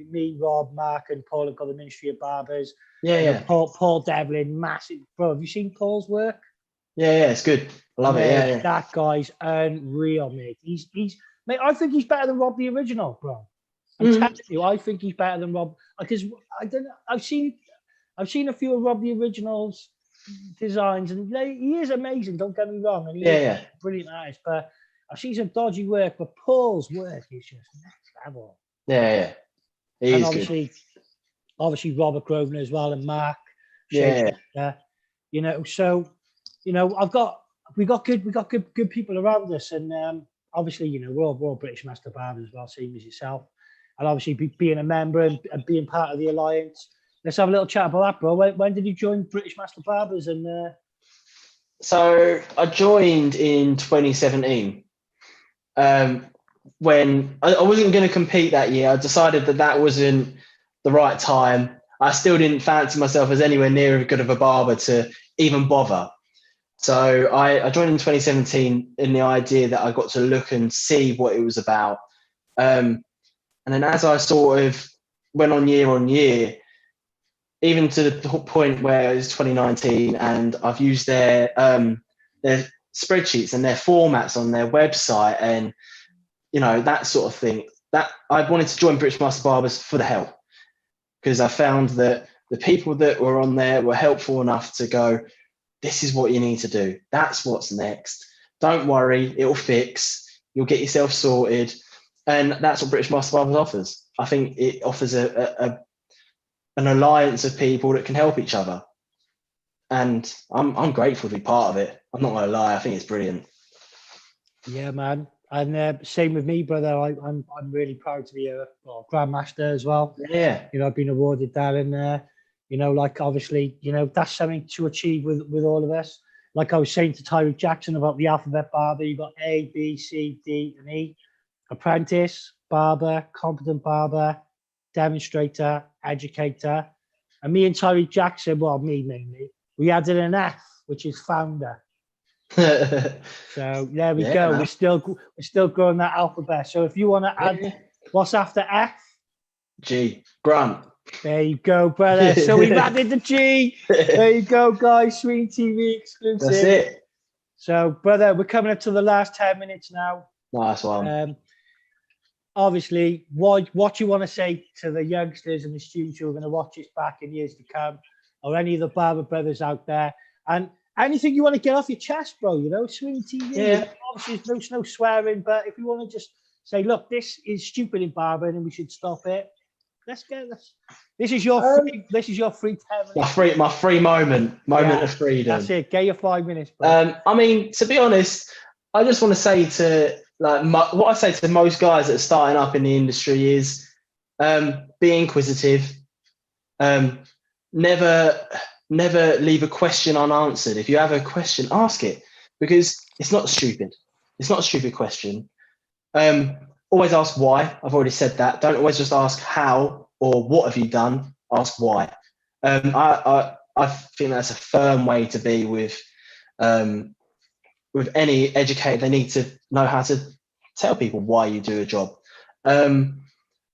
me, Rob, Mark, and Paul have got the Ministry of Barbers. Paul Devlin, massive, bro. Have you seen Paul's work? Yeah, it's good. I love it. Yeah. That guy's unreal, mate. He's mate. I think he's better than Rob the original, bro. I'm telling you, I think he's better than Rob, because I don't know. I've seen a few of Rob the original's designs, and he is amazing. Don't get me wrong, and he is a brilliant artist. But I've seen some dodgy work, but Paul's work is just next level. Yeah. And obviously Robert Grosvenor as well, and Mark. We got good people around us, and obviously, we're all British Master Barbers as well, same as yourself. And obviously being a member and being part of the Alliance. Let's have a little chat about that, bro. When did you join British Master Barbers? And so I joined in 2017. When I wasn't going to compete that year, I decided that wasn't the right time. I still didn't fancy myself as anywhere near as good of a barber to even bother. So I joined in 2017 in the idea that I got to look and see what it was about. And then as I sort of went on year, even to the point where it was 2019, and I've used their spreadsheets and their formats on their website, and that sort of thing. That I wanted to join British Master Barbers for the help. because I found that the people that were on there were helpful enough to go, this is what you need to do. That's what's next. Don't worry, it'll fix. You'll get yourself sorted. And that's what British Master Barbers offers. I think it offers an alliance of people that can help each other. And I'm grateful to be part of it. I'm not going to lie. I think it's brilliant. Yeah, man. And same with me, brother. I'm really proud to be a Grandmaster as well. Yeah. You know, I've been awarded that, and you know, like obviously, you know, that's something to achieve with all of us. Like I was saying to Tyreek Jackson about the alphabet barber, you got A, B, C, D, and E. Apprentice, barber, competent barber, demonstrator, educator. And me and Tyreek Jackson, well, me mainly, we added an F, which is founder. So there we go. Man. We're still growing that alphabet. So if you want to add what's after F? G. Grunt. There you go, brother. So we've added the G. There you go, guys. SweeneyTV exclusive. That's it. So, brother, we're coming up to the last 10 minutes now. Nice one. Obviously, what you want to say to the youngsters and the students who are going to watch this back in years to come, or any of the Barber brothers out there, and anything you want to get off your chest, bro, you know, SweeneyTV. Yeah. Obviously, there's no swearing, but if you want to just say, look, this is stupid in barbering and we should stop it, let's get this. This is your free 10 minutes. My free moment of freedom. That's it. Get your 5 minutes, bro. I mean, to be honest, I just want to say to what I say to most guys that are starting up in the industry is be inquisitive. Never leave a question unanswered. If you have a question, ask it, because it's not stupid. It's not a stupid question. Always ask why. I've already said that. Don't always just ask how or what have you done. Ask why. I think that's a firm way to be with any educator. They need to know how to tell people why you do a job. I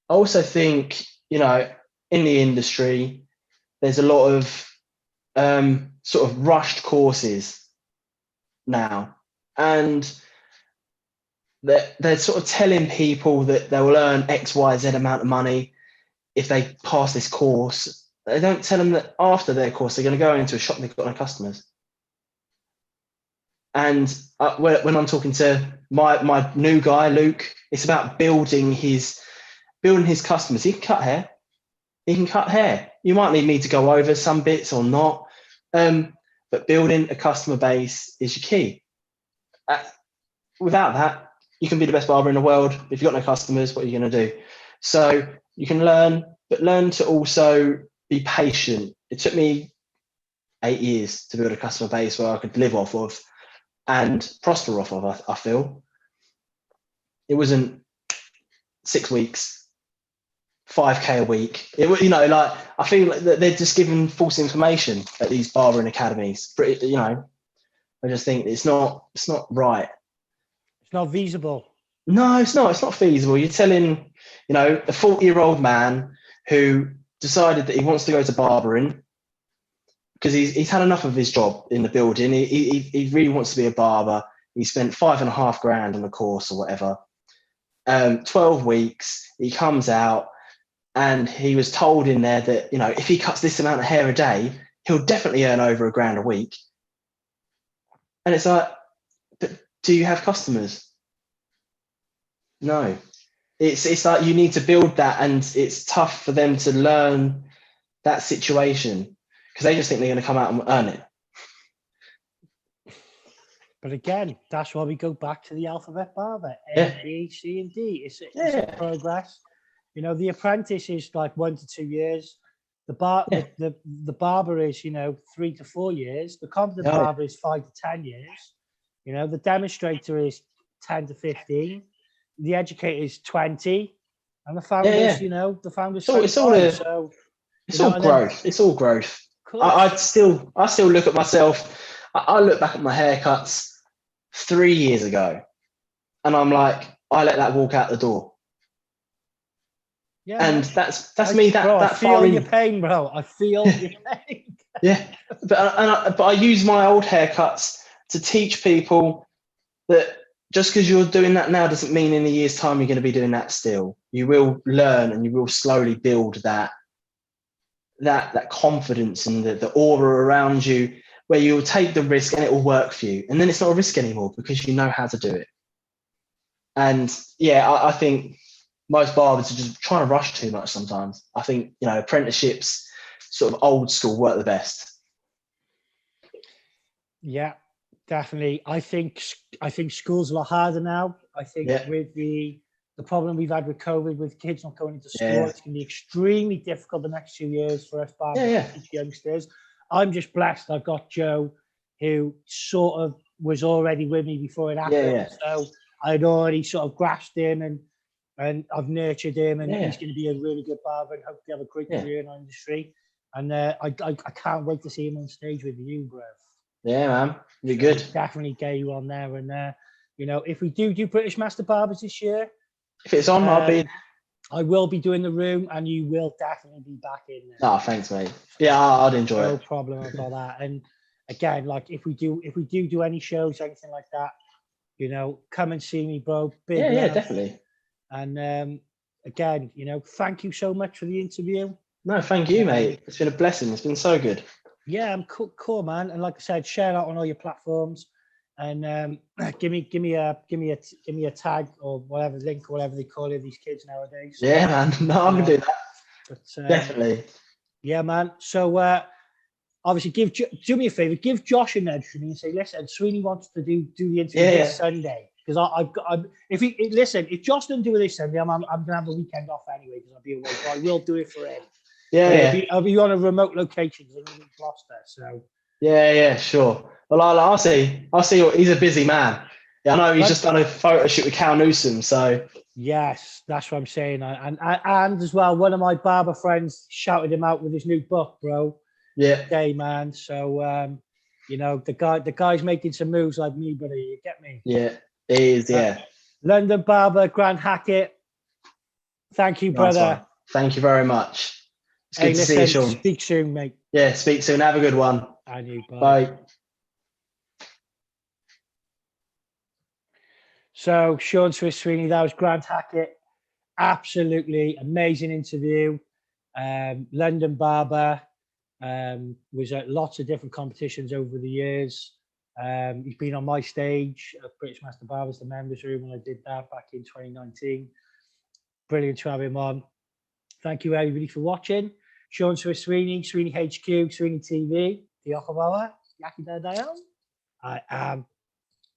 also think, you know, in the industry, there's a lot of sort of rushed courses now, and they're sort of telling people that they will earn X, Y, Z amount of money if they pass this course. They don't tell them that after their course, they're going to go into a shop and they've got no customers. And when I'm talking to my new guy, Luke, it's about building his customers. He can cut hair. You might need me to go over some bits or not. But building a customer base is your key. Without that, you can be the best barber in the world. If you've got no customers, what are you going to do? So you can learn, but learn to also be patient. It took me 8 years to build a customer base where I could live off of and prosper off of, I feel. It wasn't 6 weeks, 5K a week. It, you know, like, I feel like they're just giving false information at these barbering academies. You know, I just think it's not right. It's not feasible. No, it's not. It's not feasible. You're telling, you know, a 40-year-old man who decided that he wants to go to barbering because he's had enough of his job in the building. He really wants to be a barber. He spent $5,500 on the course or whatever. 12 weeks. He comes out and he was told in there that, you know, if he cuts this amount of hair a day, he'll definitely earn over $1,000 a week. And it's like, but do you have customers? No. It's like you need to build that, and it's tough for them to learn that situation because they just think they're going to come out and earn it. But again, that's why we go back to the alphabet barber. A, B, C, and D. It's a progress. You know, the apprentice is like 1 to 2 years. The barber is, you know, 3 to 4 years. The competent barber is 5 to 10 years. You know, the demonstrator is 10 to 15. The educator is 20. And the founders, you know, the founders. It's all growth. It's all growth. I still look at myself. I look back at my haircuts 3 years ago, and I'm like, I let that walk out the door. Yeah, and that's me. I feel your pain, bro. I feel your pain. Yeah, but I use my old haircuts to teach people that just because you're doing that now doesn't mean in a year's time you're going to be doing that still. You will learn and you will slowly build that that confidence and the aura around you, where you'll take the risk and it will work for you. And then it's not a risk anymore because you know how to do it. And yeah, I think most barbers are just trying to rush too much sometimes. I think, you know, apprenticeships, sort of old school, work the best. Yeah, definitely. I think school's a lot harder now. I think with the problem we've had with COVID, with kids not going into school, it's going to be extremely difficult the next 2 years for us barbers to teach youngsters. I'm just blessed. I've got Joe, who sort of was already with me before it happened. So I'd already sort of grasped him and I've nurtured him, and he's going to be a really good barber and hopefully have a great career in our industry. And I can't wait to see him on stage with you, bro. Yeah, man, you're good. Definitely get you on there. And you know, if we do British Master Barbers this year, if it's on, I will be doing the room, and you will definitely be back in there. Oh, thanks, mate. Yeah, I'd enjoy it. No problem about that. And again, like if we do any shows, anything like that, you know, come and see me, bro. Big love. Yeah, definitely. And again, you know, thank you so much for the interview. No, thank you, mate. It's been a blessing. It's been so good. Yeah, I'm cool, man. And like I said, share that on all your platforms, and give me a tag or whatever link or whatever they call it, these kids nowadays. Yeah, man. No, I'm gonna do that. But, definitely. Yeah, man. So obviously, do me a favor, give Josh a nudge for me and say, listen, Sweeney wants to do the interview this Sunday, because if Josh doesn't do it this Sunday, I'm gonna have the weekend off anyway because I'll be away. But I will do it for him. I'll be on a remote location because I'm in Gloucester. So yeah, sure. Well, I'll see. He's a busy man. Yeah, I know he's just done a photo shoot with Cal Newsom. So yes, that's what I'm saying. And as well, one of my barber friends shouted him out with his new book, bro. Yeah. Okay, man. So you know, the guy's making some moves like me, buddy. You get me? Yeah, he is. Yeah. London Barber, Grant Hackett. Thank you, brother. Nice. Thank you very much. It's good to see you, Sean. Speak soon, mate. Yeah, speak soon. Have a good one. And you. Bye. So, Sean Sweeney, that was Grant Hackett. Absolutely amazing interview. London Barber, was at lots of different competitions over the years. He's been on my stage at British Master Barbers, the members room, when I did that back in 2019. Brilliant to have him on. Thank you, everybody, for watching. Sean Sweeney, Sweeney HQ, SweeneyTV. Diolch yn fawr. Iechyd da iawn. I am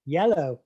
yellow.